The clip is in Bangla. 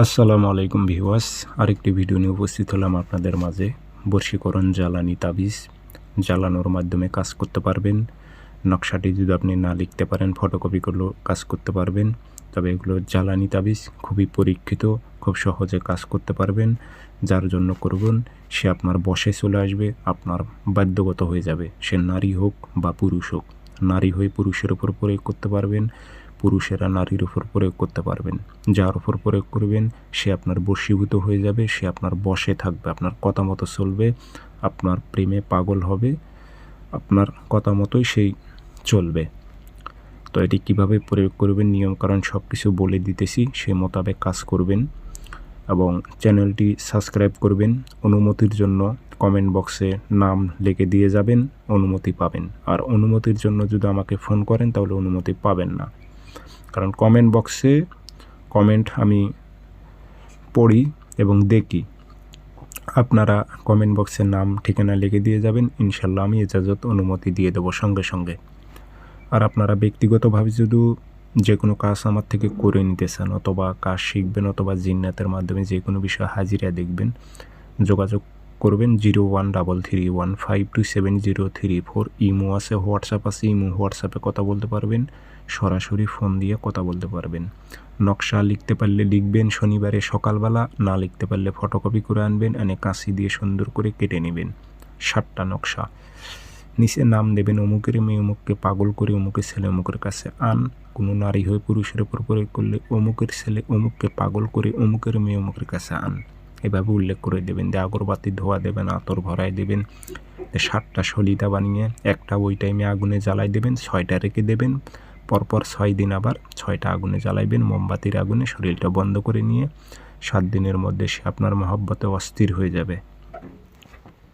আসসালামু আলাইকুম ভিউয়ার্স, আরেকটি ভিডিও নিয়ে উপস্থিত হলাম আপনাদের মাঝে। বশীকরণ জ্বালানি তাবিজ জ্বালানোর মাধ্যমে কাজ করতে পারবেন। নকশাটি যদি আপনি না লিখতে পারেন, ফটোকপি করলেও কাজ করতে পারবেন। তবে এগুলো জ্বালানি তাবিজ খুবই পরীক্ষিত, খুব সহজে কাজ করতে পারবেন। যার জন্য করবেন সে আপনার বশে চলে আসবে, আপনার বাধ্যগত হয়ে যাবে। সে নারী হোক বা পুরুষ হোক, নারী হয়ে পুরুষের উপর প্রয়োগ করতে পারবেন, পুরুষেরা নারীর উপর প্রয়োগ করতে পারবেন। যার উপর প্রয়োগ করবেন সে আপনার বশীভূত হয়ে যাবে, সে আপনার বশে থাকবে, আপনার কথা মতো চলবে, আপনার প্রেমে পাগল হবে, আপনার কথা মতোই সেই চলবে। তো এটি কীভাবে প্রয়োগ করবেন, নিয়মকানুন সব কিছু বলে দিতেছি, সে মোতাবেক কাজ করবেন এবং চ্যানেলটি সাবস্ক্রাইব করবেন। অনুমতির জন্য কমেন্ট বক্সে নাম লিখে দিয়ে যাবেন, অনুমতি পাবেন। আর অনুমতির জন্য যদি আমাকে ফোন করেন তাহলে অনুমতি পাবেন না, কারণ কমেন্ট বক্সে কমেন্ট আমি পড়ি এবং দেখি। আপনারা কমেন্ট বক্সে নাম ঠিকানা লিখে দিয়ে যাবেন, ইনশাল্লাহ আমি ইজাজত অনুমতি দিয়ে দেবো সঙ্গে সঙ্গে। আর আপনারা ব্যক্তিগতভাবে যদি যে কোনো কাজ আমার থেকে করে নিতে চান, অথবা কাজ শিখবেন, অথবা জিন্নাতের মাধ্যমে যে কোনো বিষয় হাজিরা দেখবেন, যোগাযোগ করবেন 013315270334। ইমো আছে, হোয়াটসঅ্যাপ আছে। ইমো হোয়াটসঅ্যাপে কথা বলতে পারবেন, সরাসরি ফোন দিয়ে কথা বলতে পারবেন। নকশা লিখতে পারলে লিখবেন শনিবারে সকালবেলা, না লিখতে পারলে ফটোকপি করে আনবেন, এনে কাঁচি দিয়ে সুন্দর করে কেটে নেবেন 7টা নকশা। নিচে নাম দেবেন, অমুকের মেয়ে অমুককে পাগল করে অমুকের ছেলে অমুকের কাছে আন। কোনো নারী হয়ে পুরুষের উপর প্রয়োগ করলে অমুকের ছেলে অমুককে পাগল করে অমুকের মেয়ে অমুকের কাছে আন, এভাবে উল্লেখ করে দেবেন। দিয়ে আগরবাতি ধোয়া দেবেন, আতর ভরাই দেবেন। 7টা সলিতা বানিয়ে একটা ওই টাইমে আগুনে জ্বালাই দেবেন, 6টা রেখে দেবেন। পরপর 6 দিন আবার 6টা আগুনে জ্বালাইবেন, মোমবাতির আগুনে। শরীরটা বন্ধ করে নিয়ে 7 দিনের মধ্যে সে আপনার মহব্বতে অস্থির হয়ে যাবে।